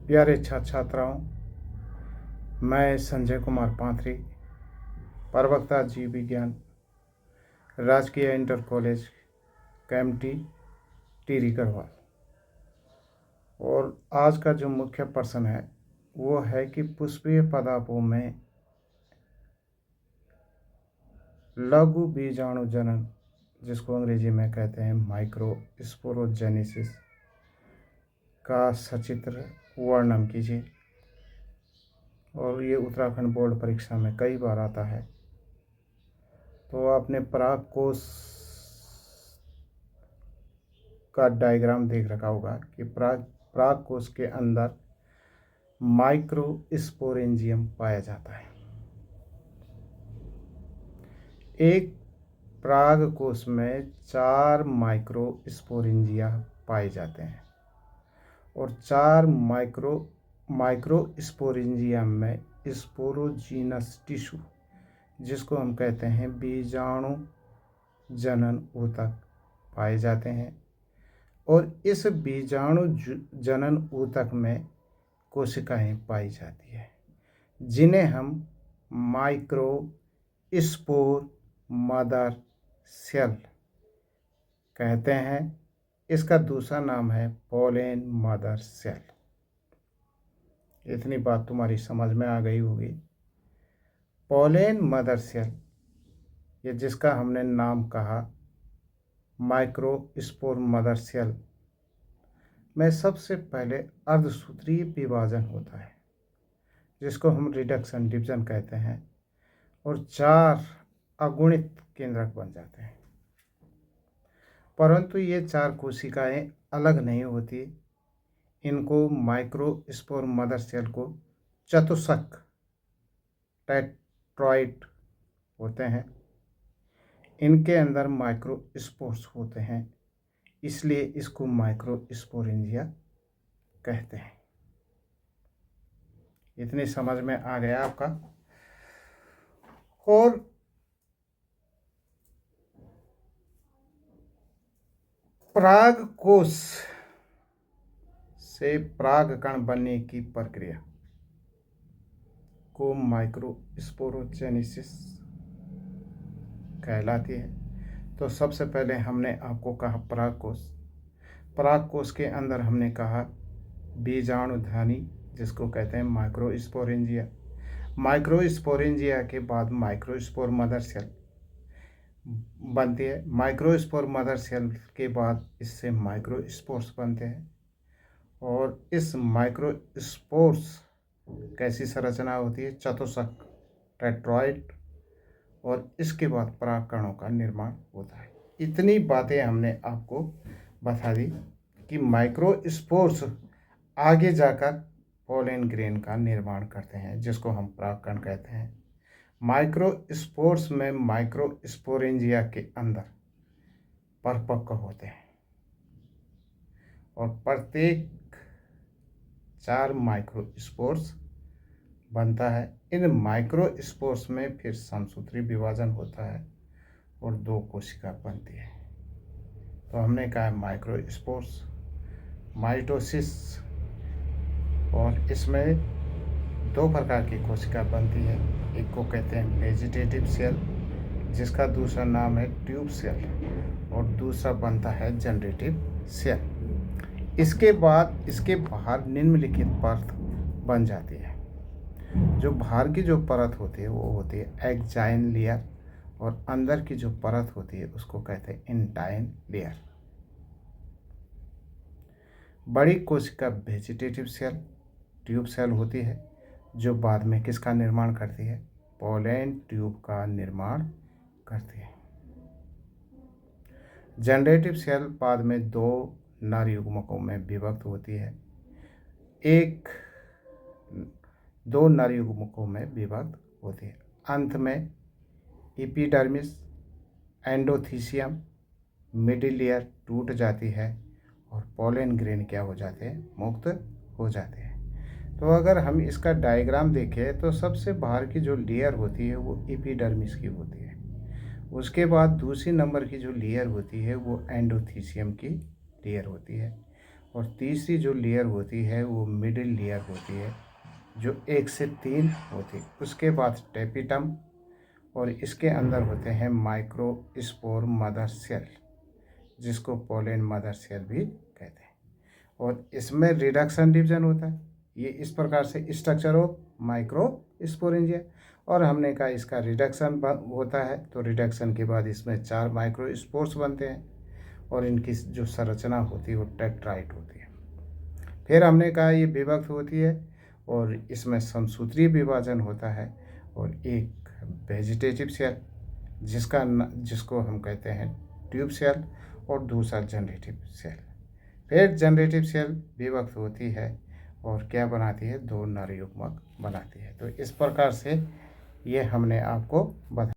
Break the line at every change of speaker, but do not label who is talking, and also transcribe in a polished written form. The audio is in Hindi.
प्यारे छात्र छात्राओं, मैं संजय कुमार पांथरी, प्रवक्ता जीव विज्ञान, राजकीय इंटर कॉलेज कैंपटी, टिहरी गढ़वाल। और आज का जो मुख्य प्रश्न है वो है कि पुष्पीय पदार्थों में लघु बीजाणु जनन, जिसको अंग्रेजी में कहते हैं माइक्रो स्पोरोजेनेसिस, का सचित्र वर्णन कीजिए। और ये उत्तराखंड बोर्ड परीक्षा में कई बार आता है। तो आपने पराग कोश का डायग्राम देख रखा होगा कि पराग कोश के अंदर माइक्रोस्पोरेंजियम पाया जाता है। एक पराग कोश में 4 माइक्रोस्पोरेंजिया पाए जाते हैं और 4 माइक्रोस्पोरेंजियम में स्पोरोजीनस टिश्यू, जिसको हम कहते हैं बीजाणु जनन ऊतक, पाए जाते हैं। और इस बीजाणु जनन ऊतक में कोशिकाएं पाई जाती है, जिन्हें हम माइक्रो स्पोर मदर सेल कहते हैं। इसका दूसरा नाम है पोलेन मदर सेल। इतनी बात तुम्हारी समझ में आ गई होगी। पोलेन मदर सेल, ये जिसका हमने नाम कहा माइक्रोस्पोर मदर सेल, में सबसे पहले अर्धसूत्रीय विभाजन होता है, जिसको हम रिडक्शन डिवीजन कहते हैं, और 4 अगुणित केंद्रक बन जाते हैं। परंतु ये 4 कोशिकाएं अलग नहीं होती। इनको माइक्रोस्पोर मदर सेल को चतुष्क टेट्रॉइड होते हैं। इनके अंदर माइक्रोस्पोर्स होते हैं, इसलिए इसको माइक्रोस्पोरेंजिया कहते हैं। इतनी समझ में आ गया आपका। और पराग कोश से परागकण बनने की प्रक्रिया को माइक्रोस्पोरोजेनेसिस कहलाती है। तो सबसे पहले हमने आपको कहा पराग कोश के अंदर हमने कहा बीजाणुधानी, जिसको कहते हैं माइक्रोस्पोरेंजिया। माइक्रोस्पोरेंजिया के बाद माइक्रोस्पोर मदर सेल बनती है। माइक्रोस्पोर मदर सेल के बाद इससे माइक्रोस्पोर्स बनते हैं। और इस माइक्रोस्पोर्स कैसी संरचना होती है? चतुष्क टेट्रॉइड। और इसके बाद परागकणों का निर्माण होता है। इतनी बातें हमने आपको बता दी कि माइक्रोस्पोर्स आगे जाकर पोलेन ग्रेन का निर्माण करते हैं, जिसको हम परागकण कहते हैं। माइक्रोस्पोर्स में माइक्रोस्पोरेंजिया के अंदर परिपक्व होते हैं और प्रत्येक 4 माइक्रोस्पोर्स बनता है। इन माइक्रोस्पोर्स में फिर समसूत्री विभाजन होता है और 2 कोशिका बनती है। तो हमने कहा माइक्रोस्पोर्स, माइटोसिस, और इसमें 2 प्रकार की कोशिका बनती है। एक को कहते हैं वेजिटेटिव सेल, जिसका दूसरा नाम है ट्यूब सेल, और दूसरा बनता है जनरेटिव सेल। इसके बाद इसके बाहर निम्नलिखित परत बन जाती है। जो बाहर की जो परत होती है वो होती है एक्जाइन लेयर, और अंदर की जो परत होती है उसको कहते हैं इंटाइन लेयर। बड़ी कोशिका वेजिटेटिव सेल, ट्यूब सेल होती है, जो बाद में किसका निर्माण करती है? पोलेन ट्यूब का निर्माण करती है। जनरेटिव सेल बाद में 2 नर युग्मकों में विभक्त होती है। 2 नर युग्मकों में विभक्त होती है। अंत में एपिडर्मिस, एंडोथीसियम, मिडिल लेयर टूट जाती है और पोलेन ग्रेन क्या हो जाते हैं? मुक्त हो जाते हैं। तो अगर हम इसका डायग्राम देखें तो सबसे बाहर की जो लेयर होती है वो एपिडर्मिस की होती है। उसके बाद दूसरी नंबर की जो लेयर होती है वो एंडोथीसियम की लेयर होती है। और तीसरी जो लेयर होती है वो मिडिल लेयर होती है, जो 1 से 3 होती है। उसके बाद टेपिटम, और इसके अंदर होते हैं माइक्रोस्पोर मदर सेल, जिसको पोलन मदर सेल भी कहते हैं। और इसमें रिडक्शन डिवीजन होता है। ये इस प्रकार से स्ट्रक्चर ऑफ माइक्रोस्पोरेंजिया। और हमने कहा इसका रिडक्शन होता है, तो रिडक्शन के बाद इसमें 4 माइक्रोस्पोर्स बनते हैं और इनकी जो संरचना होती है वो टेट्राइट होती है। फिर हमने कहा ये विभक्त होती है और इसमें समसूत्रीय विभाजन होता है, और एक वेजिटेटिव सेल जिसको हम कहते हैं ट्यूब सेल, और दूसरा जनरेटिव सेल। फिर जनरेटिव सेल विभक्त होती है और क्या बनाती है, 2 नर युग्मक बनाती है। तो इस प्रकार से ये हमने आपको बताया।